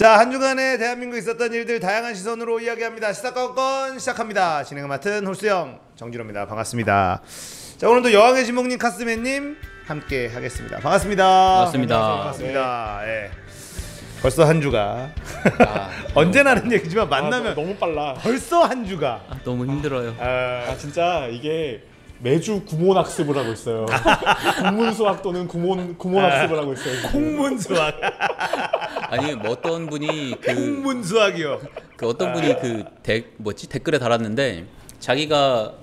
자, 한 주간에 대한민국에 있었던 일들 다양한 시선으로 이야기합니다. 시사건건 시작합니다. 진행을 맡은 홀수영 정진호입니다. 반갑습니다. 자, 오늘도 여왕의 지목님, 카스맨님 함께 하겠습니다. 반갑습니다. 반갑습니다. 반갑습니다. 네. 벌써 한 주가 언제나 하는 얘기지만 만나면 너무 빨라. 벌써 한 주가 너무 힘들어요. 진짜 이게 매주 구몬 학습을 하고 있어요. 국문 수학 또는 구몬 학습을 하고 있어요. 콩문 수학. 아니 뭐 어떤 분이 콩문 수학이요. 그 어떤 분이 댓글에 달았는데 자기가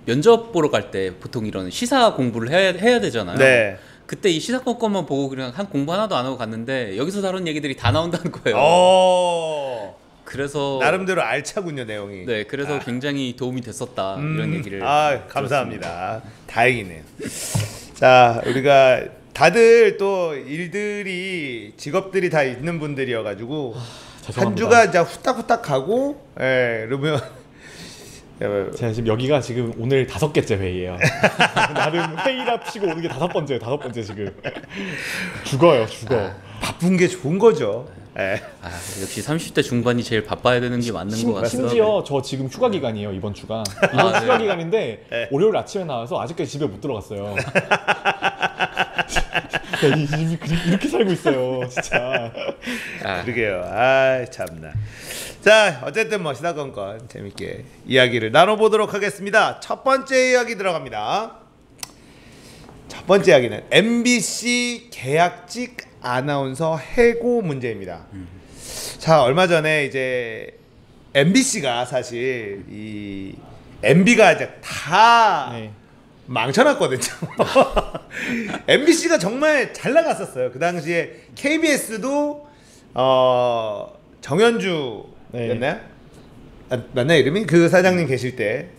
면접 보러 갈 때 보통 이런 시사 공부를 해야 되잖아요. 네. 그때 이 시사건건만 보고 그냥 한 공부 하나도 안 하고 갔는데 여기서 다룬 얘기들이 다 나온다는 거예요. 그래서 나름대로 알차군요, 내용이. 네, 그래서 굉장히 도움이 됐었다 이런 얘기를. 감사합니다. 다행이네요. 자, 우리가 다들 또 일들이 직업들이 다 있는 분들이어가지고 한 주가 이제 후딱후딱 가고, 그러면 제가 지금 여기가 지금 오늘 5개째 회의예요. 나름 회의랍시고 오는 게 5번째 지금. 죽어. 바쁜 게 좋은 거죠. 역시 30대 중반이 제일 바빠야 되는 게 맞는 것 같습니다. 심지어 저 지금 휴가 기간이에요. 이번 주가. 이번 휴가 기간인데 월요일 아침에 나와서 아직까지 집에 못 들어갔어요. 이렇게 살고 있어요, 진짜. 그러게요. 참나. 자, 어쨌든 뭐 시사건건 재밌게 이야기를 나눠보도록 하겠습니다. 첫 번째 이야기 들어갑니다. 첫 번째 이야기는 MBC 계약직 아나운서 해고 문제입니다. 자, 얼마 전에 이제 MBC가 사실 이 MB가 이제 다 망쳐놨거든요. MBC가 정말 잘 나갔었어요. 그 당시에 KBS도 정현주였나요? 맞나요, 이름이? 그 사장님 계실 때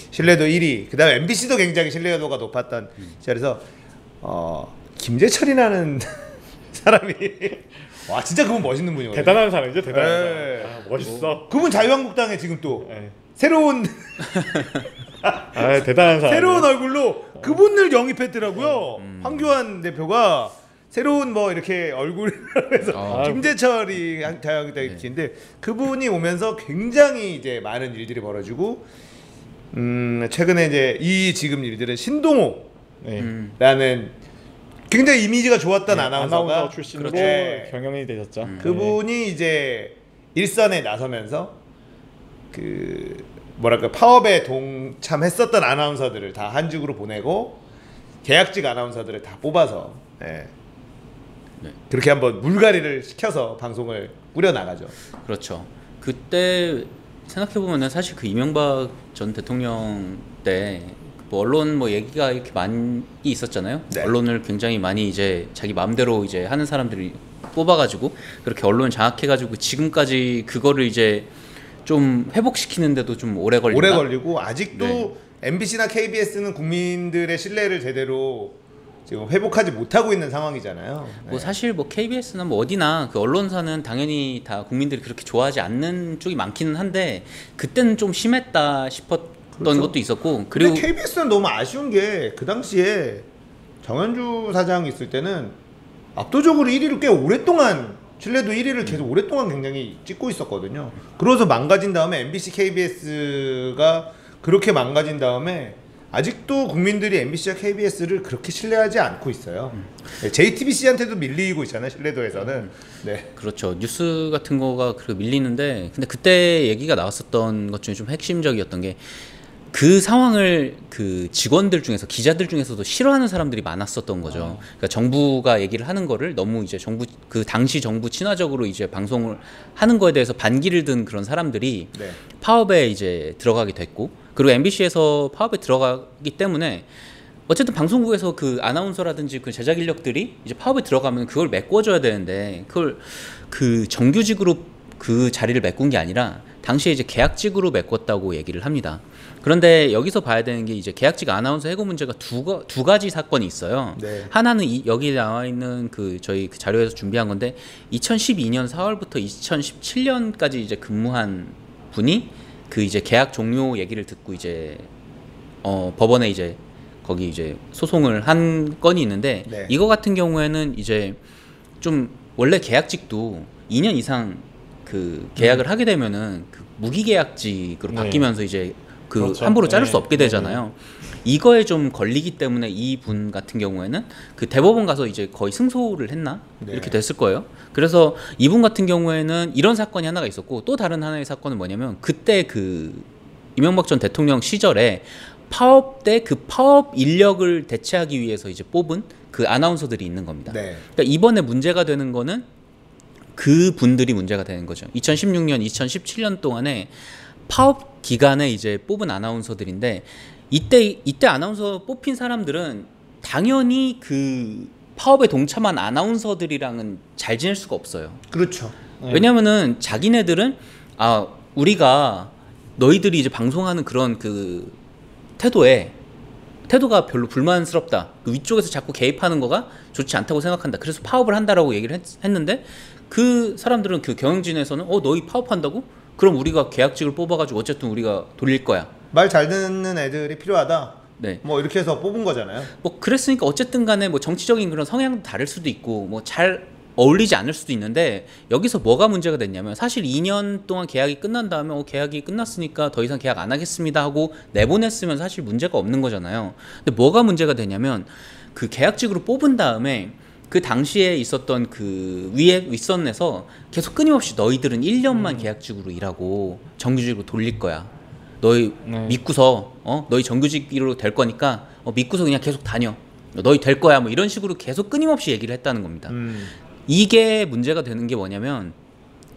신뢰도 1위. 그 다음에 MBC도 굉장히 신뢰도가 높았던 시절에서 김재철이라는 사람이 와, 진짜 그분 멋있는 분이거든요. 대단한 사람이죠, 대단한 사람. 멋있어. 그분 자유한국당에 지금 또 새로운 대단한 사람. 새로운 얼굴로 그분을 영입했더라고요. 황교안 대표가 새로운 뭐 이렇게 얼굴을 해서 김재철이 자유한국당인데 그분이 오면서 굉장히 이제 많은 일들이 벌어지고 최근에 이제 이 지금 일들은 신동호라는 굉장히 이미지가 좋았던 아나운서가 아나운서 출신으로 경영이 되셨죠. 그분이 이제 일선에 나서면서 그 뭐랄까 파업에 동참했었던 아나운서들을 다 한직으로 보내고 계약직 아나운서들을 다 뽑아서 그렇게 한번 물갈이를 시켜서 방송을 꾸려 나가죠. 그렇죠. 그때 생각해 보면은 사실 그 이명박 전 대통령 때 뭐 언론 뭐 얘기가 이렇게 많이 있었잖아요. 언론을 굉장히 많이 이제 자기 마음대로 이제 하는 사람들이 뽑아가지고 그렇게 언론 장악해가지고 지금까지 그거를 이제 좀 회복시키는데도 좀 오래 걸리고 아직도 MBC나 KBS는 국민들의 신뢰를 제대로 지금 회복하지 못하고 있는 상황이잖아요. 뭐 사실 뭐 KBS나 뭐 어디나 그 언론사는 당연히 다 국민들이 그렇게 좋아하지 않는 쪽이 많기는 한데 그때는 좀 심했다 싶었던 것도 있었고. 그리고 KBS는 너무 아쉬운 게 그 당시에 정현주 사장 있을 때는 압도적으로 1위를 꽤 오랫동안 신뢰도 1위를 계속 오랫동안 굉장히 찍고 있었거든요. 그래서 망가진 다음에 MBC, KBS가 그렇게 망가진 다음에 아직도 국민들이 MBC와 KBS를 그렇게 신뢰하지 않고 있어요. JTBC한테도 밀리고 있잖아요, 신뢰도에서는. 그렇죠. 뉴스 같은 거가 그렇게 밀리는데 근데 그때 얘기가 나왔었던 것 중에 좀 핵심적이었던 게 그 상황을 그 직원들 중에서 기자들 중에서도 싫어하는 사람들이 많았었던 거죠. 그러니까 정부가 얘기를 하는 거를 너무 이제 정부 그 당시 정부 친화적으로 이제 방송을 하는 거에 대해서 반기를 든 그런 사람들이 파업에 이제 들어가게 됐고 그리고 MBC에서 파업에 들어가기 때문에 어쨌든 방송국에서 그 아나운서라든지 그 제작 인력들이 이제 파업에 들어가면 그걸 메꿔줘야 되는데 그걸 그 정규직으로 그 자리를 메꾼 게 아니라 당시에 이제 계약직으로 메꿨다고 얘기를 합니다. 그런데 여기서 봐야 되는 게 이제 계약직 아나운서 해고 문제가 두 가지 사건이 있어요. 하나는 여기 나와 있는 그 저희 그 자료에서 준비한 건데 2012년 4월부터 2017년까지 이제 근무한 분이 그 이제 계약 종료 얘기를 듣고 이제 법원에 이제 거기 이제 소송을 한 건이 있는데 이거 같은 경우에는 이제 좀 원래 계약직도 2년 이상 그 계약을 하게 되면은 그 무기계약직으로 네. 바뀌면서 이제 그 그렇죠. 함부로 자를 네. 수 없게 되잖아요. 이거에 좀 걸리기 때문에 이분 같은 경우에는 그 대법원 가서 이제 거의 승소를 했나 네. 이렇게 됐을 거예요. 그래서 이분 같은 경우에는 이런 사건이 하나가 있었고 또 다른 하나의 사건은 뭐냐면 그때 그 이명박 전 대통령 시절에 파업 때 그 파업 인력을 대체하기 위해서 이제 뽑은 그 아나운서들이 있는 겁니다. 네. 그러니까 이번에 문제가 되는 거는 그 분들이 문제가 되는 거죠. 2016년, 2017년 동안에 파업 기간에 이제 뽑은 아나운서들인데 이때 아나운서 뽑힌 사람들은 당연히 그 파업에 동참한 아나운서들이랑은 잘 지낼 수가 없어요. 그렇죠. 왜냐면은 자기네들은 아 우리가 너희들이 이제 방송하는 그런 그 태도가 별로 불만스럽다. 그 위쪽에서 자꾸 개입하는 거가 좋지 않다고 생각한다. 그래서 파업을 한다라고 얘기를 했는데 그 사람들은 그 경영진에서는 너희 파업한다고? 그럼 우리가 계약직을 뽑아가지고 어쨌든 우리가 돌릴 거야. 말 잘 듣는 애들이 필요하다. 네. 뭐 이렇게 해서 뽑은 거잖아요. 뭐 그랬으니까 어쨌든 간에 뭐 정치적인 그런 성향도 다를 수도 있고 뭐 잘 어울리지 않을 수도 있는데 여기서 뭐가 문제가 됐냐면 사실 2년 동안 계약이 끝난 다음에 계약이 끝났으니까 더 이상 계약 안 하겠습니다 하고 내보냈으면 사실 문제가 없는 거잖아요. 근데 뭐가 문제가 되냐면 그 계약직으로 뽑은 다음에 그 당시에 있었던 그 위에 윗선에서 계속 끊임없이 너희들은 1년만 계약직으로 일하고 정규직으로 돌릴 거야. 너희 네. 믿고서 너희 정규직으로 될 거니까 믿고서 그냥 계속 다녀. 너희 될 거야. 뭐 이런 식으로 계속 끊임없이 얘기를 했다는 겁니다. 이게 문제가 되는 게 뭐냐면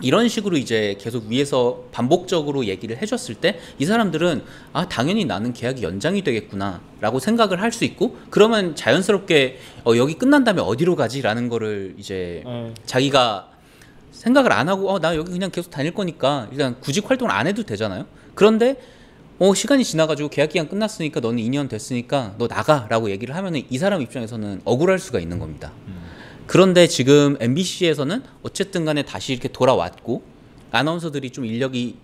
이런 식으로 이제 계속 위에서 반복적으로 얘기를 해줬을 때 이 사람들은 아 당연히 나는 계약이 연장이 되겠구나 라고 생각을 할 수 있고 그러면 자연스럽게 여기 끝난 다음에 어디로 가지? 라는 거를 이제 자기가 생각을 안 하고 나 여기 그냥 계속 다닐 거니까 일단 구직 활동을 안 해도 되잖아요. 그런데 시간이 지나가지고 계약 기간 끝났으니까 너는 2년 됐으니까 너 나가 라고 얘기를 하면 이 사람 입장에서는 억울할 수가 있는 겁니다. 그런데 지금 MBC에서는 어쨌든 간에 다시 이렇게 돌아왔고 아나운서들이 좀 인력이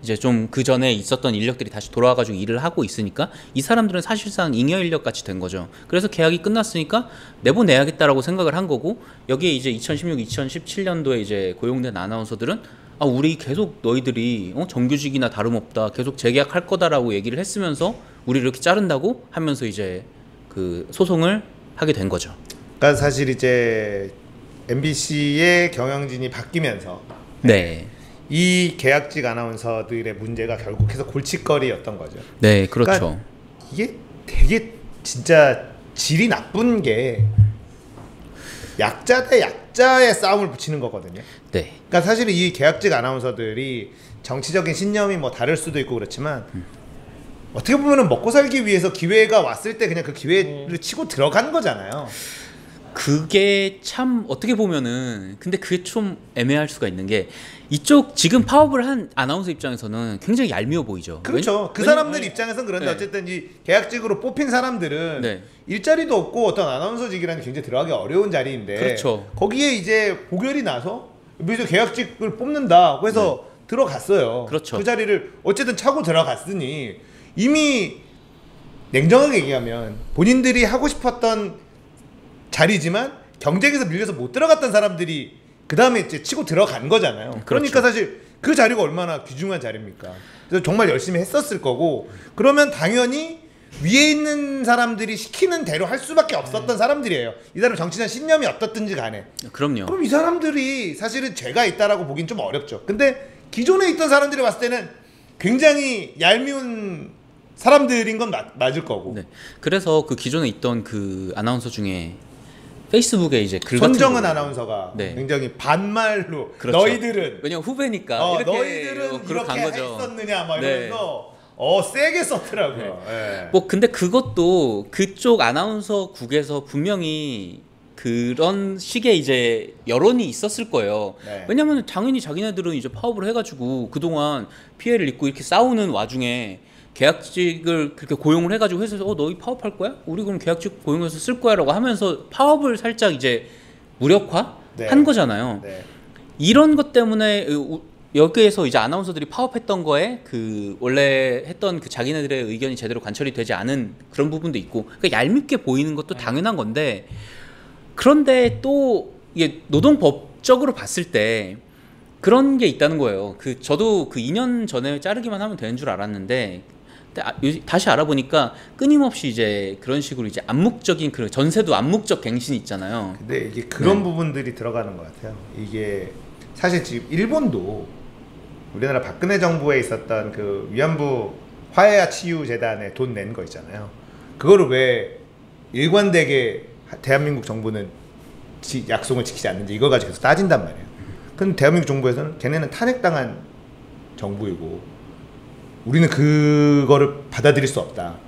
이제 좀 그 전에 있었던 인력들이 다시 돌아와가지고 일을 하고 있으니까 이 사람들은 사실상 잉여 인력 같이 된 거죠. 그래서 계약이 끝났으니까 내보내야겠다라고 생각을 한 거고 여기에 이제 2016, 2017년도에 이제 고용된 아나운서들은 우리 계속 너희들이 정규직이나 다름없다 계속 재계약할 거다라고 얘기를 했으면서 우리를 이렇게 자른다고 하면서 이제 그 소송을 하게 된 거죠. 그러니까 사실 이제 MBC의 경영진이 바뀌면서 네. 이 계약직 아나운서들의 문제가 결국해서 골칫거리였던 거죠. 네, 그렇죠. 그러니까 이게 되게 진짜 질이 나쁜 게 약자 대 약자의 싸움을 붙이는 거거든요. 네. 그러니까 사실 이 계약직 아나운서들이 정치적인 신념이 뭐 다를 수도 있고 그렇지만 어떻게 보면은 먹고 살기 위해서 기회가 왔을 때 그냥 그 기회를 치고 들어간 거잖아요. 그게 참 어떻게 보면은 근데 그게 좀 애매할 수가 있는 게 이쪽 지금 파업을 한 아나운서 입장에서는 굉장히 얄미워 보이죠. 그렇죠. 그 사람들 입장에서는 그런데 네. 어쨌든 이 계약직으로 뽑힌 사람들은 네. 일자리도 없고 어떤 아나운서직이라는 굉장히 들어가기 어려운 자리인데 그렇죠. 거기에 이제 보결이 나서 여기서 계약직을 뽑는다고 해서 들어갔어요. 그렇죠. 그 자리를 어쨌든 차고 들어갔으니 이미 냉정하게 얘기하면 본인들이 하고 싶었던 자리지만 경쟁에서 밀려서 못 들어갔던 사람들이 그 다음에 이제 치고 들어간 거잖아요. 그렇죠. 그러니까 사실 그 자리가 얼마나 귀중한 자리입니까? 그래서 정말 열심히 했었을 거고 그러면 당연히 위에 있는 사람들이 시키는 대로 할 수밖에 없었던 사람들이에요. 이 사람 정치적 신념이 어떻든지 간에. 그럼요. 그럼 이 사람들이 사실은 죄가 있다라고 보긴 좀 어렵죠. 근데 기존에 있던 사람들이 봤을 때는 굉장히 얄미운 사람들인 건 맞을 거고. 네. 그래서 그 기존에 있던 그 아나운서 중에 페이스북에 이제 글 손정은 같은 거 아나운서가 네. 굉장히 반말로 그렇죠. 너희들은 왜냐면 후배니까 이렇게 너희들은 글을 간 이렇게 거죠. 했었느냐 막 네. 이러면서 세게 썼더라고요. 네. 뭐 근데 그것도 그쪽 아나운서국에서 분명히 그런 식의 이제 여론이 있었을 거예요. 네. 왜냐면 당연히 자기네들은 이제 파업을 해가지고 그동안 피해를 입고 이렇게 싸우는 와중에 계약직을 그렇게 고용을 해가지고 회사에서 너희 파업할 거야? 우리 그럼 계약직 고용해서 쓸 거야라고 하면서 파업을 살짝 이제 무력화 네. 한 거잖아요. 네. 이런 것 때문에 여기에서 이제 아나운서들이 파업했던 거에 그 원래 했던 그 자기네들의 의견이 제대로 관철이 되지 않은 그런 부분도 있고 그러니까 얄밉게 보이는 것도 당연한 건데 그런데 또 이게 노동법적으로 봤을 때 그런 게 있다는 거예요. 저도 그 2년 전에 자르기만 하면 되는 줄 알았는데 다시 알아보니까 끊임없이 이제 그런 식으로 이제 암묵적인 그 전세도 암묵적 갱신이 있잖아요. 근데 이게 그런 부분들이 들어가는 것 같아요. 이게 사실 지금 일본도 우리나라 박근혜 정부에 있었던 그 위안부 화해와 치유 재단에 돈 낸 거 있잖아요. 그거를 왜 일관되게 대한민국 정부는 약속을 지키지 않는지 이걸 가지고 계속 따진단 말이에요. 근데 대한민국 정부에서는 걔네는 탄핵당한 정부이고 우리는 그거를 받아들일 수 없다.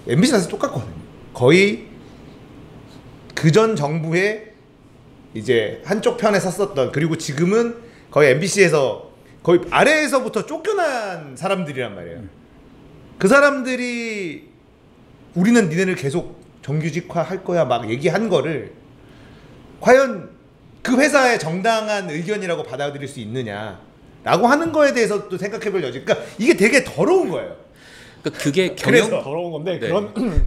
MBC 사실 똑같거든요. 거의 그전 정부의 이제 한쪽 편에 섰었던, 그리고 지금은 거의 MBC에서 거의 아래에서부터 쫓겨난 사람들이란 말이에요. 그 사람들이 우리는 니네를 계속 정규직화 할 거야 막 얘기한 거를 과연 그 회사의 정당한 의견이라고 받아들일 수 있느냐 라고 하는 거에 대해서 또 생각해볼 여지. 그러니까 이게 되게 더러운 거예요. 그러니까 그게 그래서 더러운 건데 네.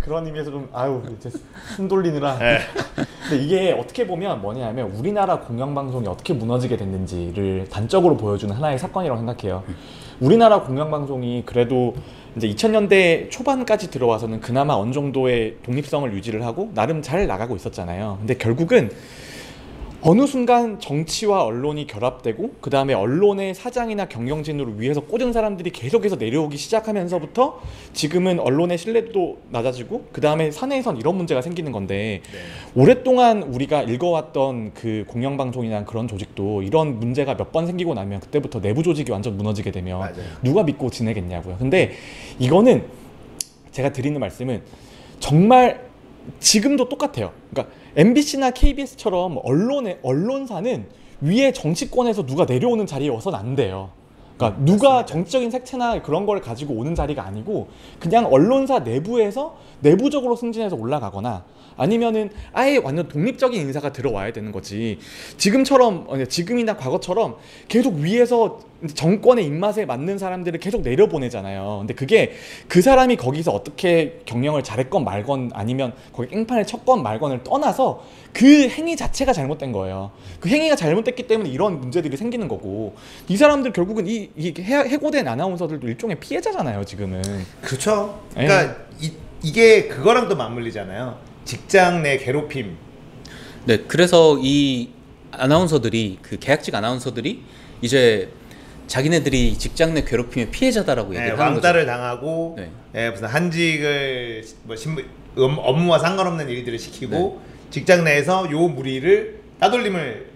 그런 의미에서 좀 이제 숨 돌리느라. 네. 근데 이게 어떻게 보면 뭐냐면 우리나라 공영방송이 어떻게 무너지게 됐는지를 단적으로 보여주는 하나의 사건이라고 생각해요. 우리나라 공영방송이 그래도 이제 2000년대 초반까지 들어와서는 그나마 어느 정도의 독립성을 유지를 하고 나름 잘 나가고 있었잖아요. 근데 결국은 어느 순간 정치와 언론이 결합되고 그 다음에 언론의 사장이나 경영진으로 위에서 꽂은 사람들이 계속해서 내려오기 시작하면서부터 지금은 언론의 신뢰도 낮아지고 그 다음에 사내에선 이런 문제가 생기는 건데 네. 오랫동안 우리가 읽어왔던 그 공영방송이나 그런 조직도 이런 문제가 몇 번 생기고 나면 그때부터 내부 조직이 완전 무너지게 되면 맞아요. 누가 믿고 지내겠냐고요. 근데 이거는 제가 드리는 말씀은 정말 지금도 똑같아요. 그러니까 MBC나 KBS처럼 언론사는 위에 정치권에서 누가 내려오는 자리에 와서는 안 돼요. 그러니까 누가 정치적인 색채나 그런 걸 가지고 오는 자리가 아니고 그냥 언론사 내부에서 내부적으로 승진해서 올라가거나 아니면은 아예 완전 독립적인 인사가 들어와야 되는 거지. 지금이나 과거처럼 계속 위에서 정권의 입맛에 맞는 사람들을 계속 내려보내잖아요. 근데 그게 그 사람이 거기서 어떻게 경영을 잘했건 말건 아니면 거기 깽판을 쳤건 말건을 떠나서 그 행위 자체가 잘못된 거예요. 그 행위가 잘못됐기 때문에 이런 문제들이 생기는 거고 이 사람들 결국은 이 해고된 아나운서들도 일종의 피해자잖아요. 지금은. 그렇죠. 그러니까 이게 그거랑 또 맞물리잖아요. 직장 내 괴롭힘. 네, 그래서 이 아나운서들이 그 계약직 아나운서들이 이제 자기네들이 직장 내 괴롭힘의 피해자다라고 얘기를 하는 거죠. 왕따를 당하고 네. 무슨 한직을 업무와 상관없는 일들을 시키고 직장 내에서 요 무리를 따돌림을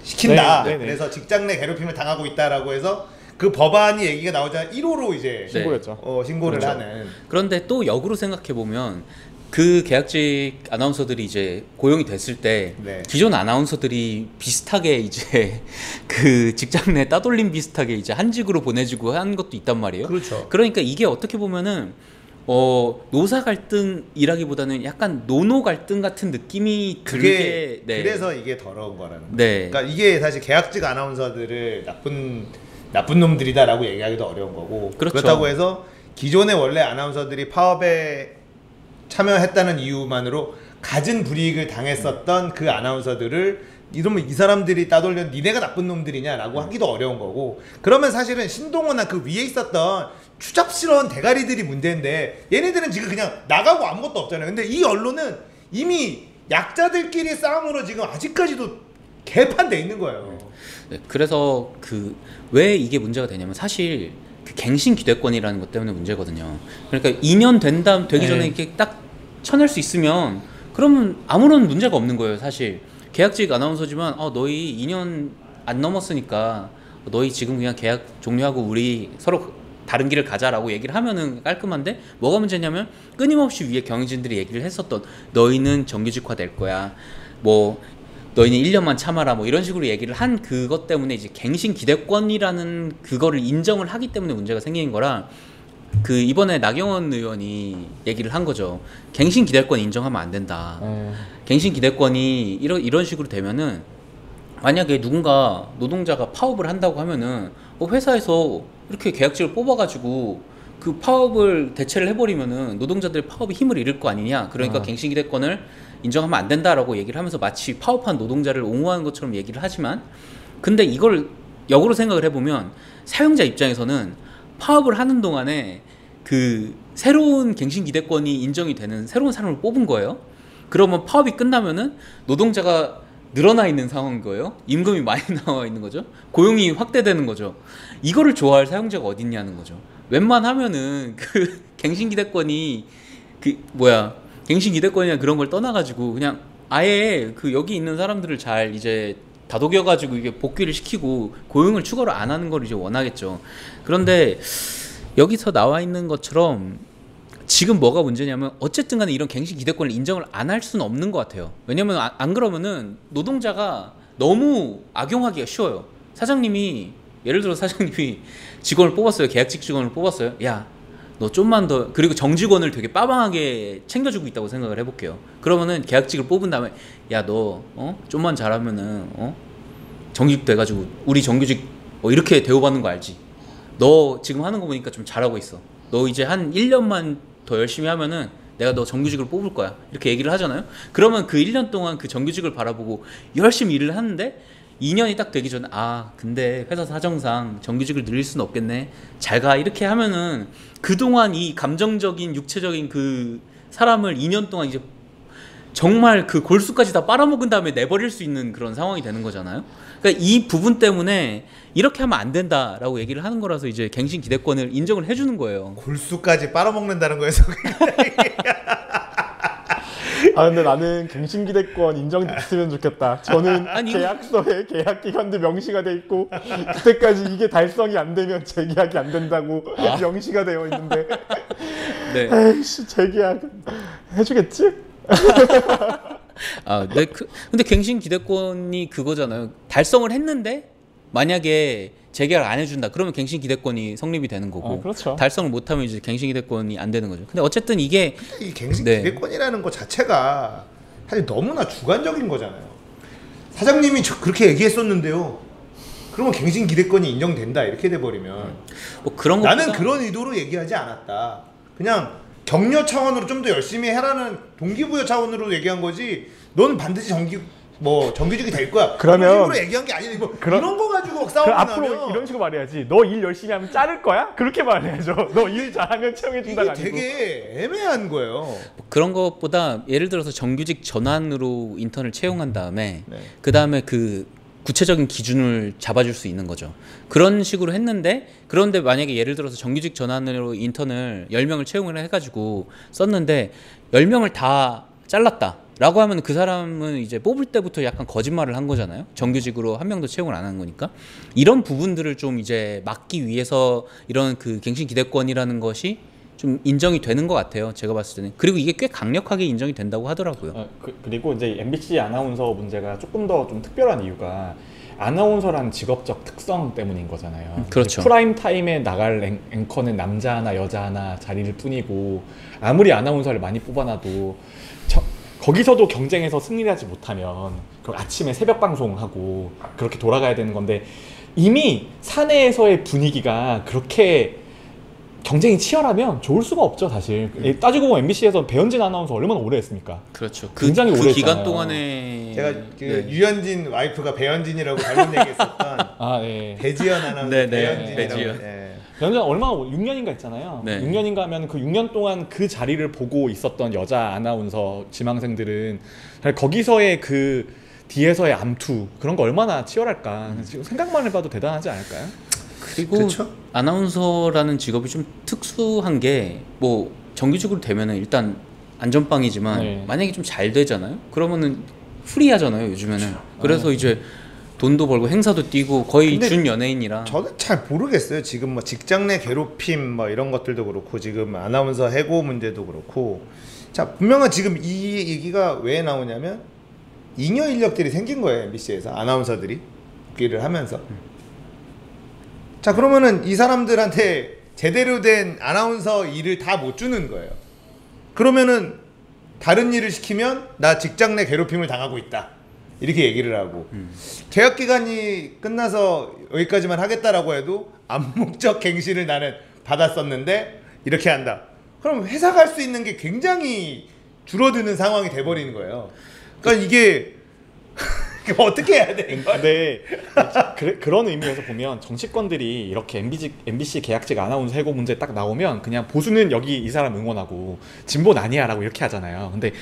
시킨다. 그래서 직장 내 괴롭힘을 당하고 있다라고 해서 그 법안이 얘기가 나오자 1호로 이제 신고였죠. 신고를 그렇죠. 하는. 그런데 또 역으로 생각해 보면 그 계약직 아나운서들이 이제 고용이 됐을 때 기존 아나운서들이 비슷하게 이제 그 직장 내 따돌림 비슷하게 이제 한직으로 보내주고 한 것도 있단 말이에요. 그렇죠. 그러니까 이게 어떻게 보면은 노사 갈등이라기보다는 약간 노노 갈등 같은 느낌이 들게. 그래서 이게 더러운 거라는 거예요. 네. 그러니까 이게 사실 계약직 아나운서들을 나쁜 놈들이다라고 얘기하기도 어려운 거고. 그렇죠. 그렇다고 해서 기존의 원래 아나운서들이 파업에 참여했다는 이유만으로 갖은 불이익을 당했었던 그 아나운서들을 이러면 이 사람들이 따돌려 니네가 나쁜 놈들이냐라고 하기도 어려운 거고. 그러면 사실은 신동호나 그 위에 있었던 추잡스러운 대가리들이 문제인데 얘네들은 지금 그냥 나가고 아무것도 없잖아요. 근데 이 언론은 이미 약자들끼리 싸움으로 지금 아직까지도 개판돼 있는 거예요. 네, 그래서 왜 이게 문제가 되냐면 사실 그 갱신 기대권이라는 것 때문에 문제거든요. 그러니까 2년 되기 전에 이렇게 딱 쳐낼 수 있으면 그러면 아무런 문제가 없는 거예요. 사실 계약직 아나운서지만 너희 2년 안 넘었으니까 너희 지금 그냥 계약 종료하고 우리 서로 다른 길을 가자라고 얘기를 하면은 깔끔한데 뭐가 문제냐면 끊임없이 위에 경영진들이 얘기를 했었던 너희는 정규직화 될 거야. 뭐 너희는 1년만 참아라 뭐 이런 식으로 얘기를 한 그것 때문에 이제 갱신 기대권이라는 그거를 인정을 하기 때문에 문제가 생긴 거라 이번에 나경원 의원이 얘기를 한 거죠. 갱신 기대권 인정하면 안 된다. 갱신 기대권이 이런 식으로 되면은 만약에 누군가 노동자가 파업을 한다고 하면은 회사에서 이렇게 계약직을 뽑아가지고 그 파업을 대체를 해버리면은 노동자들의 파업이 힘을 잃을 거 아니냐. 그러니까 갱신 기대권을 인정하면 안 된다라고 얘기를 하면서 마치 파업한 노동자를 옹호하는 것처럼 얘기를 하지만 근데 이걸 역으로 생각을 해보면 사용자 입장에서는 파업을 하는 동안에 그 새로운 갱신기대권이 인정이 되는 새로운 사람을 뽑은 거예요. 그러면 파업이 끝나면은 노동자가 늘어나 있는 상황인 거예요. 임금이 많이 나와 있는 거죠. 고용이 확대되는 거죠. 이거를 좋아할 사용자가 어딨냐는 거죠. 웬만하면은 그 갱신기대권이 갱신기대권이나 그런 걸 떠나가지고 그냥 아예 그 여기 있는 사람들을 잘 이제 다독여가지고 이게 복귀를 시키고 고용을 추가로 안 하는 걸 이제 원하겠죠. 그런데 여기서 나와 있는 것처럼 지금 뭐가 문제냐면 어쨌든 간에 이런 갱신 기대권을 인정을 안 할 수는 없는 것 같아요. 왜냐면 안 그러면은 노동자가 너무 악용하기가 쉬워요. 예를 들어 사장님이 직원을 뽑았어요. 계약직 직원을 뽑았어요. 야, 너 좀만 더, 그리고 정직원을 되게 빠방하게 챙겨주고 있다고 생각을 해볼게요. 그러면은 계약직을 뽑은 다음에 야, 너 좀만 잘하면은 정규직 돼가지고 우리 정규직 이렇게 대우받는 거 알지? 너 지금 하는 거 보니까 좀 잘하고 있어. 너 이제 한 1년만 더 열심히 하면은 내가 너 정규직으로 뽑을 거야. 이렇게 얘기를 하잖아요. 그러면 그 1년 동안 그 정규직을 바라보고 열심히 일을 하는데 2년이 딱 되기 전에 근데 회사 사정상 정규직을 늘릴 수는 없겠네. 잘 가. 이렇게 하면은 그동안 이 감정적인 육체적인 그 사람을 2년 동안 이제 정말 그 골수까지 다 빨아먹은 다음에 내버릴 수 있는 그런 상황이 되는 거잖아요. 그러니까 이 부분 때문에 이렇게 하면 안 된다라고 얘기를 하는 거라서 이제 갱신 기대권을 인정을 해주는 거예요. 골수까지 빨아먹는다는 거에서 근데 나는 갱신기대권 인정됐으면 좋겠다. 저는 계약서에 계약 기간도 명시가 돼 있고 그때까지 이게 달성이 안 되면 재계약이 안 된다고 명시가 되어 있는데 네. 에이씨 재계약 해주겠지? 근데 갱신 기대권이 그거잖아요. 달성을 했는데 만약에 재계약을 안 해준다. 그러면 갱신 기대권이 성립이 되는 거고. 그렇죠. 달성을 못하면 이제 갱신 기대권이 안 되는 거죠. 근데 어쨌든 이게 이 갱신 기대권이라는 것 자체가 사실 너무나 주관적인 거잖아요. 사장님이 그렇게 얘기했었는데요. 그러면 갱신 기대권이 인정된다 이렇게 돼버리면 뭐 그런 나는 그런 의도로 얘기하지 않았다. 그냥 격려 차원으로 좀 더 열심히 해라는 동기부여 차원으로 얘기한 거지. 넌 반드시 정규직이 될 거야. 그러면 그런 식으로 얘기한 게 아니라 이런 거 가지고 막 싸우고 나면 앞으로 이런 식으로 말해야지. 너 일 열심히 하면 자를 거야? 그렇게 말해야죠. 너 일 잘하면 채용해준다가 이게 아니고. 되게 애매한 거예요. 그런 것보다 예를 들어서 정규직 전환으로 인턴을 채용한 다음에 그 다음에 그 구체적인 기준을 잡아줄 수 있는 거죠. 그런 식으로 했는데 그런데 만약에 예를 들어서 정규직 전환으로 인턴을 10명을 채용을 해가지고 썼는데 10명을 다 잘랐다 라고 하면 그 사람은 이제 뽑을 때부터 약간 거짓말을 한 거잖아요. 정규직으로 한 명도 채용을 안 한 거니까. 이런 부분들을 좀 이제 막기 위해서 이런 그 갱신 기대권이라는 것이 좀 인정이 되는 것 같아요. 제가 봤을 때는. 그리고 이게 꽤 강력하게 인정이 된다고 하더라고요. 그리고 이제 MBC 아나운서 문제가 조금 더 좀 특별한 이유가 아나운서란 직업적 특성 때문인 거잖아요. 그렇죠. 프라임 타임에 나갈 앵커는 남자 하나 여자 하나 자리일 뿐이고 아무리 아나운서를 많이 뽑아놔도 거기서도 경쟁에서 승리를 하지 못하면 아침에 새벽 방송하고 그렇게 돌아가야 되는 건데 이미 사내에서의 분위기가 그렇게 경쟁이 치열하면 좋을 수가 없죠, 사실. 따지고 보면 MBC에서 배현진 아나운서 얼마나 오래 했습니까? 그렇죠. 굉장히 오래 기간 했잖아요. 동안에 제가 유현진 와이프가 배현진이라고 잘못 얘기했었던 네. 배지연 아나운서 배현진이라고. 배지연. 배현진 얼마나 6년인가 했잖아요. 네. 6년인가 하면 그 6년 동안 그 자리를 보고 있었던 여자 아나운서 지망생들은 거기서의 그 뒤에서의 암투 그런 거 얼마나 치열할까. 지금 생각만 해봐도 대단하지 않을까요? 그리고 그쵸? 아나운서라는 직업이 좀 특수한 게 뭐 정규직으로 되면은 일단 안전빵이지만 만약에 좀 잘 되잖아요. 그러면은 프리하잖아요, 요즘에는. 그래서 이제 돈도 벌고 행사도 뛰고 거의 준 연예인이라. 저는 잘 모르겠어요. 지금 직장 내 괴롭힘 이런 것들도 그렇고 지금 아나운서 해고 문제도 그렇고. 자, 분명한 지금 이 얘기가 왜 나오냐면 잉여 인력들이 생긴 거예요. MBC에서 아나운서들이 복귀를 하면서. 자, 그러면은 이 사람들한테 제대로 된 아나운서 일을 다 못 주는 거예요. 그러면은 다른 일을 시키면 나 직장 내 괴롭힘을 당하고 있다 이렇게 얘기를 하고 계약 기간이 끝나서 여기까지만 하겠다라고 해도 암묵적 갱신을 나는 받았었는데 이렇게 한다. 그럼 회사 갈 수 있는 게 굉장히 줄어드는 상황이 돼버리는 거예요. 그러니까 이게 그럼 어떻게 해야 돼? 이거? 근데 그런 의미에서 보면 정치권들이 이렇게 MBC 계약직 아나운서 해고 문제 딱 나오면 그냥 보수는 여기 이 사람 응원하고 진보는 아니야라고 이렇게 하잖아요. 근데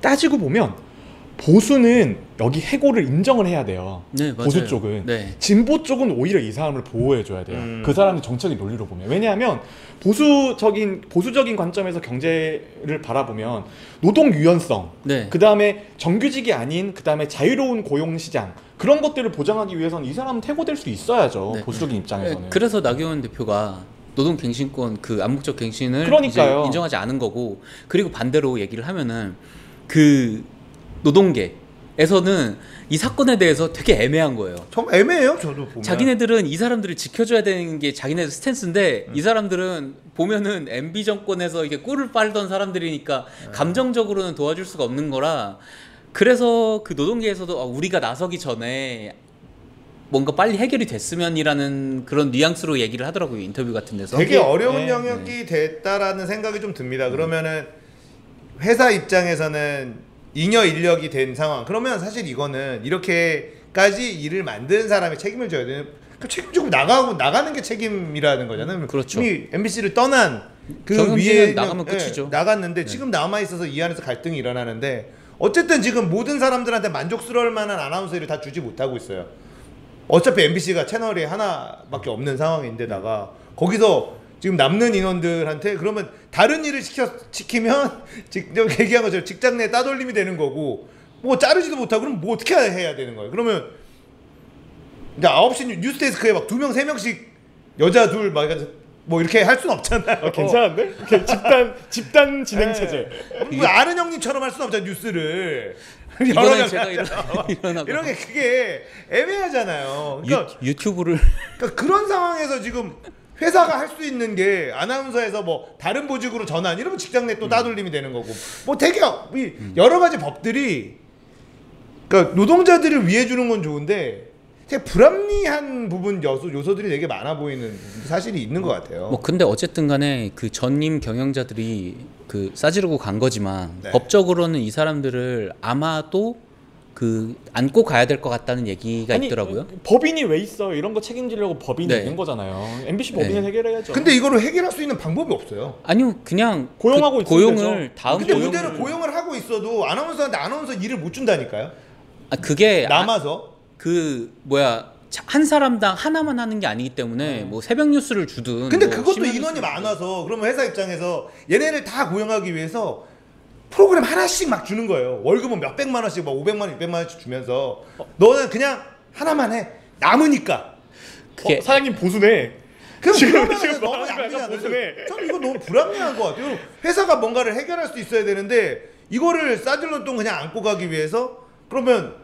따지고 보면 보수는 여기 해고를 인정을 해야 돼요. 네, 맞아요. 보수 쪽은. 네. 진보 쪽은 오히려 이 사람을 보호해줘야 돼요. 그 사람의 정책의 논리로 보면. 왜냐하면 보수적인 관점에서 경제를 바라보면 노동 유연성, 네. 그 다음에 정규직이 아닌 그 다음에 자유로운 고용 시장 그런 것들을 보장하기 위해서는 이 사람은 퇴고될 수 있어야죠. 네. 보수적인 입장에서는. 네, 그래서 나경원 대표가 노동갱신권 그 암묵적 갱신을 그러니까요. 이제 인정하지 않은 거고, 그리고 반대로 얘기를 하면은 그 노동계에서는 이 사건에 대해서 되게 애매한 거예요. 좀 애매해요, 저도 보면. 자기네들은 이 사람들을 지켜줘야 되는 게 자기네들 스탠스인데 이 사람들은 보면은 MB 정권에서 이렇게 꿀을 빨던 사람들이니까 감정적으로는 도와줄 수가 없는 거라, 그래서 그 노동계에서도 우리가 나서기 전에 뭔가 빨리 해결이 됐으면이라는 그런 뉘앙스로 얘기를 하더라고요, 인터뷰 같은 데서. 되게 어려운 네, 영역이 됐다라는 생각이 좀 듭니다. 그러면은 회사 입장에서는 잉여 인력이 된 상황. 그러면 사실 이거는 이렇게까지 일을 만든 사람이 책임을 져야 되는. 그 책임지고 나가는 게 책임이라는 거잖아요. 그렇죠. 이미 MBC를 떠난 그 경영진은 위에 나가면 끝이죠. 나갔는데 지금 남아 있어서 이 안에서 갈등이 일어나는데 어쨌든 지금 모든 사람들한테 만족스러울 만한 아나운서 일을 다 주지 못하고 있어요. 어차피 MBC가 채널이 하나밖에 없는 상황인데다가 거기서 지금 남는 인원들한테 그러면 다른 일을 시키면 얘기한 것처럼 직장 내 따돌림이 되는 거고, 뭐 자르지도 못하고 그럼 뭐 어떻게 해야 되는 거예요? 그러면 이제 9시 뉴스데스크에 막 2명 3명씩 여자 둘 막 뭐 이렇게 할 수는 없잖아요. 괜찮은데? 집단 진행 체제. 뭐 아는 형님처럼 할 수는 없잖아요, 뉴스를. 이번에 제가 일어나고 이런 게 그게 애매하잖아요. 그러니까 유튜브를 그러니까 그런 상황에서 지금 회사가 할 수 있는 게 아나운서에서 뭐 다른 보직으로 전환 이러면 직장 내 또 따돌림이 되는 거고, 뭐 되게 여러 가지 법들이, 그러니까 노동자들을 위해 주는 건 좋은데 되게 불합리한 부분 요소들이 되게 많아 보이는 사실이 있는 것 같아요. 뭐 근데 어쨌든 간에 그 전임 경영자들이 그 싸지르고 간 거지만 네. 법적으로는 이 사람들을 아마도 그 안고 가야 될 것 같다는 얘기가 있더라고요. 법인이 왜 있어? 이런 거 책임지려고 법인이 네. 있는 거잖아요. MBC 법인은 네. 해결해야죠. 근데 이거를 해결할 수 있는 방법이 없어요. 아니요, 그냥 고용하고 그 있으면 고용을 되죠. 다음 근데 고용을 그대로 고용을 하고 있어도 아나운서한테 아나운서 일을 못 준다니까요. 그게 남아서. 그 뭐야, 한 사람당 하나만 하는 게 아니기 때문에 뭐 새벽 뉴스를 주든. 근데 뭐 그것도 심야 인원이 뉴스를 많아서 그러면 회사 입장에서 얘네를 다 고용하기 위해서 프로그램 하나씩 막 주는 거예요. 월급은 몇 백만 원씩, 막 500만 원, 600만 원씩 주면서 너는 그냥 하나만 해. 남으니까. 그게 사장님 보수네. 그럼 지금 그러면은 너무 말하는 거 약간 낭비잖아요. 보수네. 저는 이거 너무 불합리한 것 같아요. 회사가 뭔가를 해결할 수 있어야 되는데 이거를 싸질러 돈 그냥 안고 가기 위해서 그러면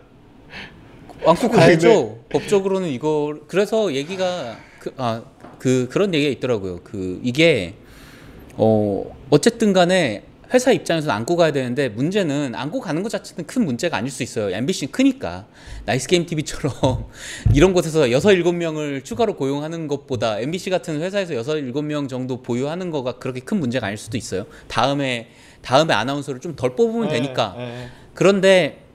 안고 가야죠. 법적으로는 이거. 그래서 얘기가 그런 얘기가 있더라고요. 그 이게 어쨌든 간에 회사 입장에서는 안고 가야 되는데, 문제는 안고 가는 것 자체는 큰 문제가 아닐 수 있어요. MBC는 크니까. 나이스게임 TV처럼 이런 곳에서 6, 7명을 추가로 고용하는 것보다 MBC 같은 회사에서 6, 7명 정도 보유하는 거가 그렇게 큰 문제가 아닐 수도 있어요. 다음에 아나운서를 좀 덜 뽑으면 되니까. 그런데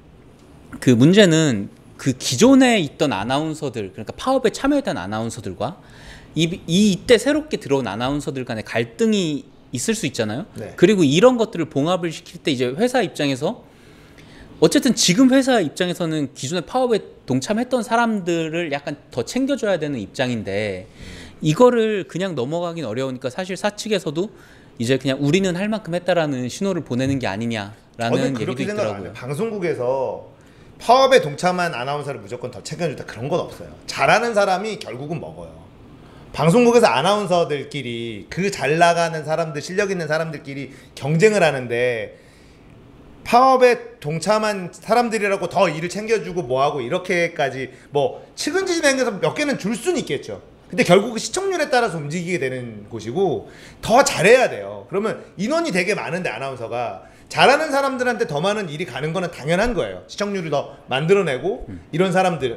그 문제는 그 기존에 있던 아나운서들, 그러니까 파업에 참여했던 아나운서들과 이때 새롭게 들어온 아나운서들 간의 갈등이 있을 수 있잖아요. 네. 그리고 이런 것들을 봉합을 시킬 때 이제 회사 입장에서, 어쨌든 지금 회사 입장에서는 기존에 파업에 동참했던 사람들을 약간 더 챙겨줘야 되는 입장인데, 이거를 그냥 넘어가긴 어려우니까 사실 사측에서도 이제 그냥 우리는 할 만큼 했다라는 신호를 보내는 게 아니냐라는 저는 얘기도 그렇게 생각 안 있더라고요. 해요. 방송국에서 파업에 동참한 아나운서를 무조건 더 챙겨준다 그런 건 없어요. 잘하는 사람이 결국은 먹어요. 방송국에서 아나운서들끼리 그 잘 나가는 사람들, 실력 있는 사람들끼리 경쟁을 하는데 파업에 동참한 사람들이라고 더 일을 챙겨주고 뭐하고 이렇게까지 뭐 측은지심행해서 몇 개는 줄 수는 있겠죠. 근데 결국 시청률에 따라서 움직이게 되는 곳이고 더 잘해야 돼요. 그러면 인원이 되게 많은데 아나운서가 잘하는 사람들한테 더 많은 일이 가는 거는 당연한 거예요. 시청률을 더 만들어내고 이런 사람들이.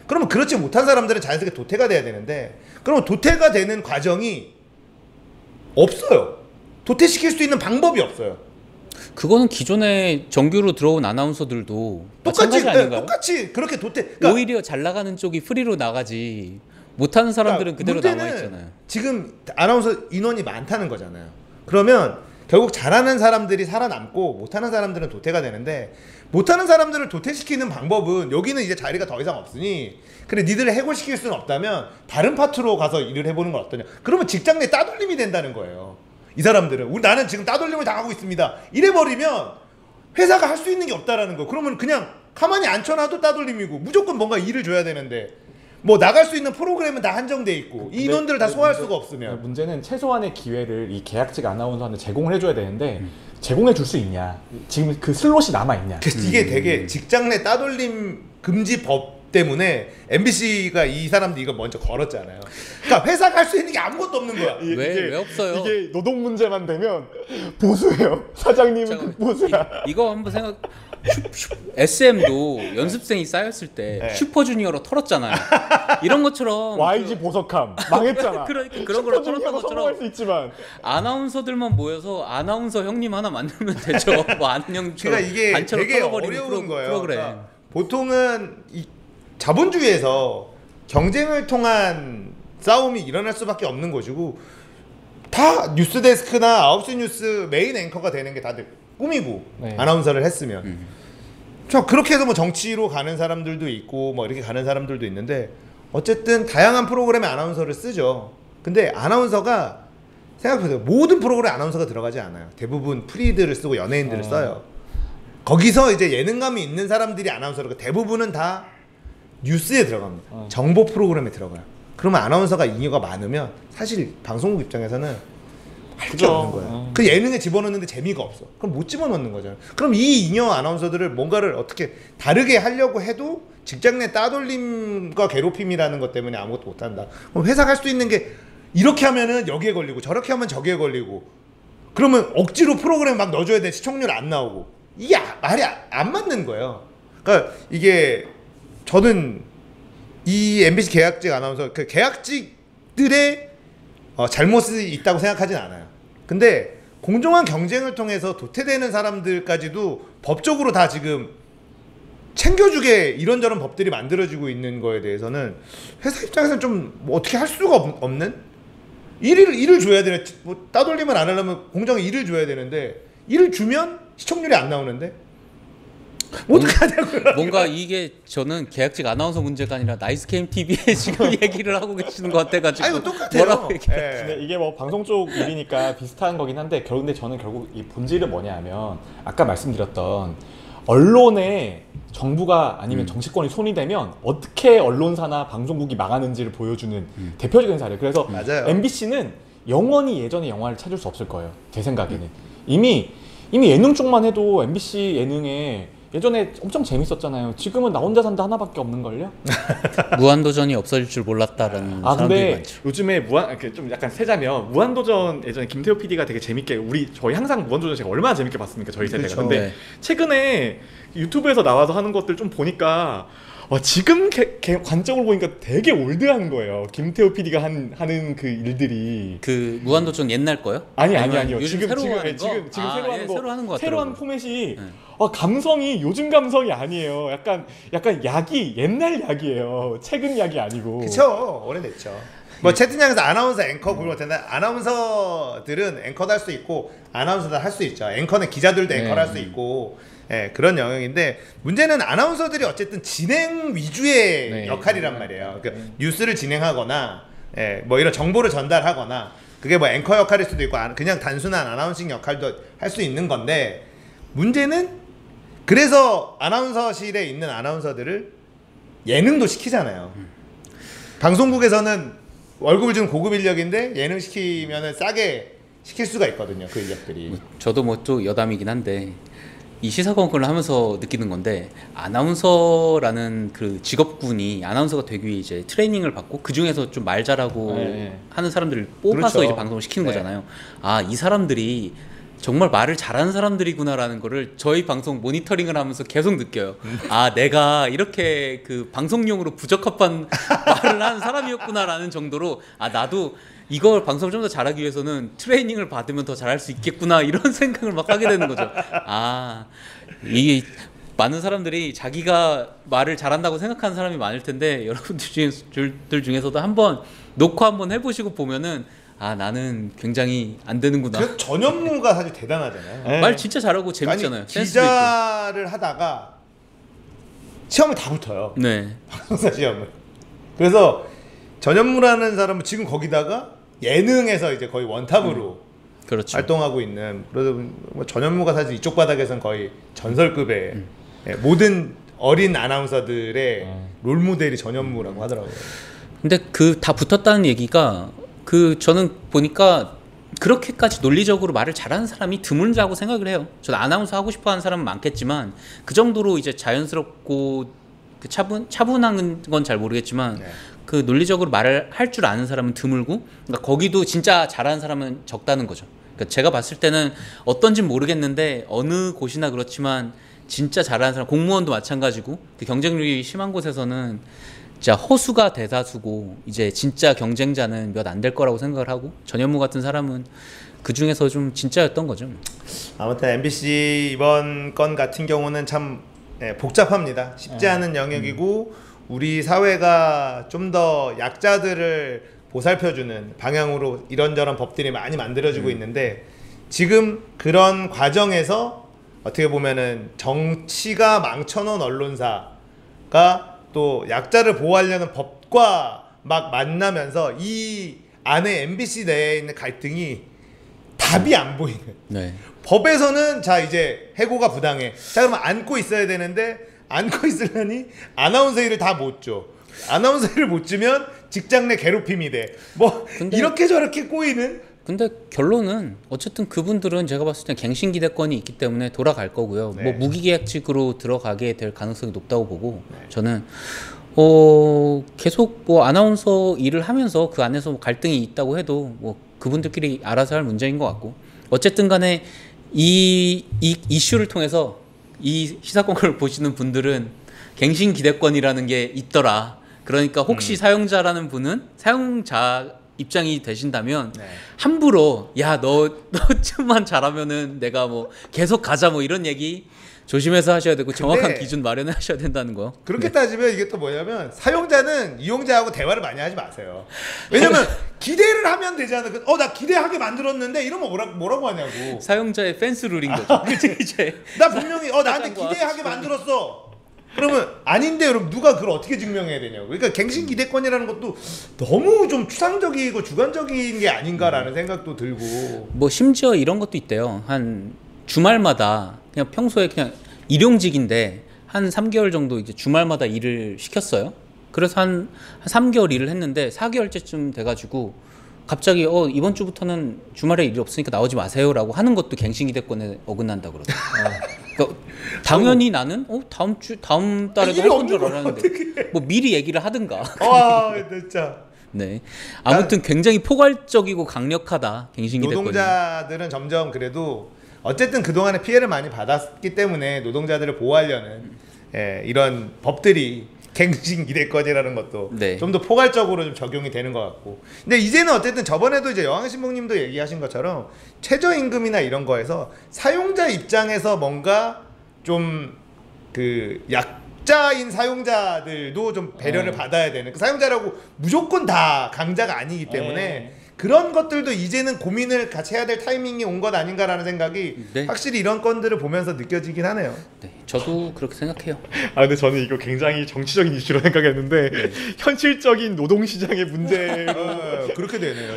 그러면 그렇지 못한 사람들은 자연스럽게 도태가 돼야 되는데, 그러면 도태가 되는 과정이 없어요. 도태시킬 수 있는 방법이 없어요. 그거는 기존에 정규로 들어온 아나운서들도 마찬가지 아닌가요? 똑같이 그렇게 그러니까 오히려 잘 나가는 쪽이 프리로 나가지 못하는 사람들은 그대로 문제는 남아 있잖아요. 지금 아나운서 인원이 많다는 거잖아요. 그러면 결국 잘하는 사람들이 살아남고 못하는 사람들은 도태가 되는데, 못하는 사람들을 도태시키는 방법은 여기는 이제 자리가 더 이상 없으니 그래 니들을 해고시킬 수는 없다면 다른 파트로 가서 일을 해보는 건 어떠냐. 그러면 직장 내 따돌림이 된다는 거예요. 이 사람들은 나는 지금 따돌림을 당하고 있습니다 이래버리면 회사가 할 수 있는 게 없다라는 거. 그러면 그냥 가만히 앉혀놔도 따돌림이고 무조건 뭔가 일을 줘야 되는데, 뭐 나갈 수 있는 프로그램은 다 한정돼 있고 이 인원들을 다 소화할 수가 없으면 문제는 최소한의 기회를 이 계약직 아나운서한테 제공을 해줘야 되는데 제공해 줄 수 있냐, 지금 그 슬롯이 남아 있냐. 이게 되게 직장 내 따돌림 금지 법 때문에 MBC가 이 사람들 이거 먼저 걸었잖아요. 그러니까 회사가 할 수 있는 게 아무것도 없는 거야. 왜 없어요? 이게 노동 문제만 되면 보수예요. 사장님은 극보수야. 이거 한번 생각. SM도 연습생이 쌓였을 때 네. 슈퍼주니어로 털었잖아요. 이런 것처럼 YG 보석함 망했잖아. 그러니까 그런 걸로 털었던 슈퍼주니어가 성공할 것처럼 수 있지만 아나운서들만 모여서 아나운서 형님 하나 만들면 되죠. 뭐 아는 형처럼 그러니까 이게 단체로 되게 털어버리는 어려운 거예요. 프로그램. 그러니까 보통은 이 자본주의에서 경쟁을 통한 싸움이 일어날 수밖에 없는 것이고, 다 뉴스데스크나 9시 뉴스 메인 앵커가 되는 게 다들 꿈이고, 네. 아나운서를 했으면 저 그렇게 해서 뭐 정치로 가는 사람들도 있고 뭐 이렇게 가는 사람들도 있는데, 어쨌든 다양한 프로그램에 아나운서를 쓰죠. 근데 아나운서가 생각해보세요. 모든 프로그램에 아나운서가 들어가지 않아요. 대부분 프리들을 쓰고 연예인들을 써요. 거기서 이제 예능감이 있는 사람들이 아나운서로, 대부분은 다 뉴스에 들어갑니다. 정보 프로그램에 들어가요. 그러면 아나운서가 잉여가 많으면 사실 방송국 입장에서는 할 게 그죠. 없는 거야. 그 예능에 집어넣는데 재미가 없어. 그럼 못 집어넣는 거잖아. 그럼 이 잉여 아나운서들을 뭔가를 어떻게 다르게 하려고 해도 직장 내 따돌림과 괴롭힘이라는 것 때문에 아무것도 못한다. 그럼 회사가 할 수 있는 게 이렇게 하면은 여기에 걸리고 저렇게 하면 저기에 걸리고, 그러면 억지로 프로그램 막 넣어줘야 돼. 시청률 안 나오고. 이게 말이 안 맞는 거예요. 그러니까 이게 저는 이 MBC 계약직 아나운서, 그 계약직들의 잘못이 있다고 생각하진 않아요. 근데 공정한 경쟁을 통해서 도태되는 사람들까지도 법적으로 다 지금 챙겨주게 이런저런 법들이 만들어지고 있는 거에 대해서는 회사 입장에서는 좀 뭐 어떻게 할 수가 없는? 일을 줘야 되는, 뭐 따돌림을 안 하려면 공정에 일을 줘야 되는데 일을 주면 시청률이 안 나오는데 어떻게 하냐고요. 뭔가 이게 저는 계약직 아나운서 문제가 아니라 나이스게임 TV에 지금 얘기를 하고 계시는 것 같아가지고. 이거 똑같아요. 뭐라고 얘기해. 근데 이게 뭐 방송 쪽 일이니까 비슷한 거긴 한데 근데 저는 결국 이 본질은 뭐냐면 아까 말씀드렸던 언론에 정부가 아니면 정치권이 손이 되면 어떻게 언론사나 방송국이 망하는지를 보여주는 대표적인 사례. 그래서 맞아요. MBC는 영원히 예전의 영화를 찾을 수 없을 거예요. 제 생각에는 이미 예능 쪽만 해도 MBC 예능에 예전에 엄청 재밌었잖아요. 지금은 나 혼자 산다 하나밖에 없는걸요? 무한도전이 없어질 줄 몰랐다라는 사람들이 근데 많죠. 요즘에 좀 약간 세자면 무한도전 예전에 김태호 PD가 되게 재밌게 저희 항상 무한도전 제가 얼마나 재밌게 봤습니까? 저희 세대가. 그렇죠. 근데 네. 최근에 유튜브에서 나와서 하는 것들 좀 보니까 지금 관점으로 보니까 되게 올드한 거예요. 김태호 PD가 하는 그 일들이. 그 무한도전 옛날 거요? 아니요. 요즘 새로 하는 거? 지금 새로 하는 거. 새로 하는 거 새로 한 같더라고요. 포맷이 네. 감성이 요즘 감성이 아니에요. 약간 약이 옛날 약이에요. 최근 약이 아니고. 그쵸, 오래됐죠. 뭐 채팅창에서 아나운서 앵커 그런 것 같은데, 아나운서들은 앵커도 할 수 있고 아나운서도 할 수 있죠. 앵커는 기자들도 앵커를 할 수 있고, 그런 영역인데, 문제는 아나운서들이 어쨌든 진행 위주의 역할이란 말이에요. 그러니까 뉴스를 진행하거나 뭐 이런 정보를 전달하거나, 그게 뭐 앵커 역할일 수도 있고 그냥 단순한 아나운싱 역할도 할 수 있는 건데, 문제는 그래서 아나운서실에 있는 아나운서들을 예능도 시키잖아요. 방송국에서는 월급을 주는 고급 인력인데 예능 시키면은 싸게 시킬 수가 있거든요. 그 인력들이. 저도 뭐 또 여담이긴 한데 이 시사건건을 하면서 느끼는 건데, 아나운서라는 그 직업군이 아나운서가 되기 위해 이제 트레이닝을 받고 그 중에서 좀 말 잘하고 하는 사람들을 뽑아서 그렇죠. 이제 방송을 시키는 네. 거잖아요. 이 사람들이 정말 말을 잘하는 사람들이구나라는 거를 저희 방송 모니터링을 하면서 계속 느껴요. 아, 내가 이렇게 그 방송용으로 부적합한 말을 하는 사람이었구나라는 정도로 아, 나도 이걸 방송을 좀 더 잘하기 위해서는 트레이닝을 받으면 더 잘할 수 있겠구나 이런 생각을 막 하게 되는 거죠. 아, 이게 많은 사람들이 자기가 말을 잘한다고 생각하는 사람이 많을 텐데 여러분들 중에서도 한번 녹화 한번 해보시고 보면은 아, 나는 굉장히 안 되는구나. 그 전현무가 사실 대단하잖아요. 네. 말 진짜 잘하고 재밌잖아요. 아니, 센스도 있고. 기자를 하다가 시험을 다 붙어요. 네. 방송사 시험을. 그래서 전현무라는 사람은 지금 거기다가 예능에서 이제 거의 원탑으로 그렇죠. 활동하고 있는. 그래서 뭐 전현무가 사실 이쪽 바닥에서는 거의 전설급의 예, 모든 어린 아나운서들의 롤모델이 전현무라고 하더라고요. 근데 그 다 붙었다는 얘기가 그 저는 보니까 그렇게까지 논리적으로 말을 잘하는 사람이 드물다고 생각을 해요. 저는 아나운서 하고 싶어하는 사람은 많겠지만 그 정도로 이제 자연스럽고 그 차분한 건 잘 모르겠지만 네. 그 논리적으로 말을 할 줄 아는 사람은 드물고, 그러니까 거기도 진짜 잘하는 사람은 적다는 거죠. 그러니까 제가 봤을 때는 어떤진 모르겠는데 어느 곳이나 그렇지만 진짜 잘하는 사람, 공무원도 마찬가지고 그 경쟁률이 심한 곳에서는 진짜 허수가 대다수고 이제 진짜 경쟁자는 몇 안 될 거라고 생각을 하고 전현무 같은 사람은 그 중에서 좀 진짜였던 거죠. 아무튼 MBC 이번 건 같은 경우는 참 예, 복잡합니다. 쉽지 않은 영역이고 우리 사회가 좀 더 약자들을 보살펴주는 방향으로 이런저런 법들이 많이 만들어지고 있는데 지금 그런 과정에서 어떻게 보면은 정치가 망쳐놓은 언론사가 또 약자를 보호하려는 법과 막 만나면서 이 안에 MBC 내에 있는 갈등이 답이 안 보이는. 네. 법에서는 자 이제 해고가 부당해. 자 그러면 안고 있어야 되는데 안고 있으려니 아나운서 일을 다 못 줘. 아나운서 일을 못 주면 직장 내 괴롭힘이 돼. 뭐 근데- 이렇게 저렇게 꼬이는. 근데 결론은 어쨌든 그분들은 제가 봤을 때 갱신기대권이 있기 때문에 돌아갈 거고요. 네. 뭐 무기계약직으로 들어가게 될 가능성이 높다고 보고 네. 저는 계속 뭐 아나운서 일을 하면서 그 안에서 뭐 갈등이 있다고 해도 뭐 그분들끼리 알아서 할 문제인 것 같고 어쨌든 간에 이 이슈를 통해서 이 시사권을 보시는 분들은 갱신기대권이라는 게 있더라. 그러니까 혹시 사용자라는 분은 사용자 입장이 되신다면 네. 함부로 야 너 좀만 잘하면은 내가 뭐 계속 가자 뭐 이런 얘기 조심해서 하셔야 되고 정확한 근데 기준 마련해 하셔야 된다는 거. 그렇게 따지면 이게 또 뭐냐면 사용자는 이용자하고 대화를 많이 하지 마세요. 왜냐면 기대를 하면 되잖아. 나 기대하게 만들었는데 이러면 뭐라고 하냐고. 사용자의 펜스 룰인 거죠. 이제 나 분명히 나한테 사장과 기대하게 만들었어. 그러면 아닌데 여러분 누가 그걸 어떻게 증명해야 되냐고. 그러니까 갱신 기대권이라는 것도 너무 좀 추상적이고 주관적인 게 아닌가라는 생각도 들고. 뭐 심지어 이런 것도 있대요. 한 주말마다 그냥 평소에 그냥 일용직인데 한 3개월 정도 이제 주말마다 일을 시켰어요. 그래서 한 3개월 일을 했는데 4개월째쯤 돼가지고 갑자기 이번 주부터는 주말에 일이 없으니까 나오지 마세요라고 하는 것도 갱신기대권에 어긋난다 그러더라고요. 그러니까 당연히 나는 다음 달에도 일이 할 건 없는 줄 걸 알았는데 뭐 미리 얘기를 하든가. 와 진짜. 네. 아무튼 굉장히 포괄적이고 강력하다 갱신기대권이. 노동자들은 점점 그래도 어쨌든 그동안에 피해를 많이 받았기 때문에 노동자들을 보호하려는 이런 법들이 갱신 기대권이라는 것도 네. 좀 더 포괄적으로 좀 적용이 되는 것 같고. 근데 이제는 어쨌든 저번에도 이제 여왕신봉님도 얘기하신 것처럼 최저임금이나 이런 거에서 사용자 입장에서 뭔가 좀 그 약자인 사용자들도 좀 배려를 받아야 되는, 그 사용자라고 무조건 다 강자가 아니기 때문에 그런 것들도 이제는 고민을 같이 해야 될 타이밍이 온 것 아닌가라는 생각이 네. 확실히 이런 건들을 보면서 느껴지긴 하네요. 네, 저도 그렇게 생각해요. 아 근데 저는 이거 굉장히 정치적인 이슈로 생각했는데 현실적인 노동시장의 문제로. 그렇게 되네요.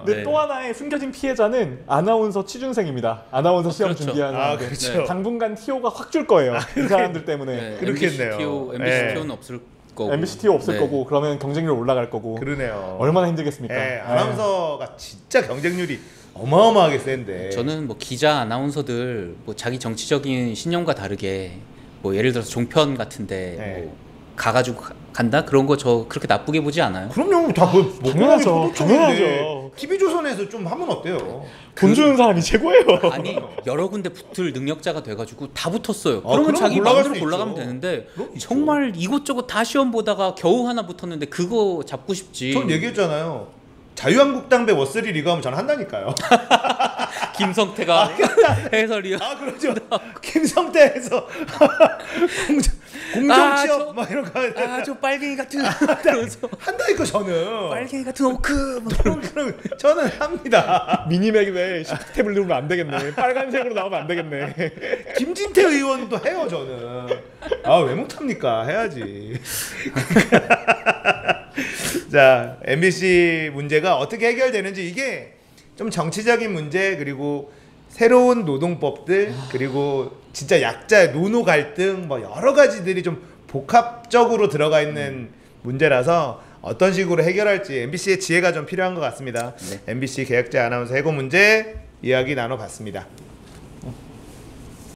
근데 네. 또 하나의 숨겨진 피해자는 아나운서 취준생입니다. 아나운서 시험 그렇죠. 준비하는 사람들. 그렇죠. 당분간 TO가 확 줄 거예요. 이 사람들 때문에. 네, 그렇겠네요. MBC TO는 없을 거고. MBC TO 없을 네. 거고 그러면 경쟁률 올라갈 거고. 그러네요. 얼마나 힘들겠습니까? 아나운서가 진짜 경쟁률이 어마어마하게 센데. 저는 뭐 기자 아나운서들 뭐 자기 정치적인 신념과 다르게 뭐 예를 들어서 종편 같은데 네. 뭐 가가지고 간다 그런 거 저 그렇게 나쁘게 보지 않아요. 그럼요. 다 그 당연하죠. 당연하죠. TV조선에서 좀 하면 어때요? 돈 주는 사람이 최고예요. 아니 여러 군데 붙을 능력자가 돼가지고 다 붙었어요. 아, 그러면 그럼 자기 올라갈 마음대로 수 올라가면 있죠. 되는데 그럼 있죠. 정말 이것저것 다 시험 보다가 겨우 하나 붙었는데 그거 잡고 싶지. 전 얘기했잖아요. 자유한국당 배 워스리 리그 하면 저는 한다니까요. 김성태가 해설이요. 아 그렇죠. 김성태에서 공정 취업 막 이런 거 아저 빨갱이 같은 그러면서 한다니까 저는. 빨갱이 같은 오크 그럼 저는 합니다. 미니맵에 시프트 탭을 누르면 안 되겠네. 빨간색으로 나오면 안 되겠네. 김진태 의원도 해요 저는. 아 왜 못합니까? 해야지. 자 MBC 문제가 어떻게 해결되는지 이게 좀 정치적인 문제 그리고 새로운 노동법들 그리고 진짜 약자의 노노 갈등 뭐 여러 가지들이 좀 복합적으로 들어가 있는 문제라서 어떤 식으로 해결할지 MBC의 지혜가 좀 필요한 것 같습니다. 네. MBC 계약제 아나운서 해고 문제 이야기 나눠봤습니다.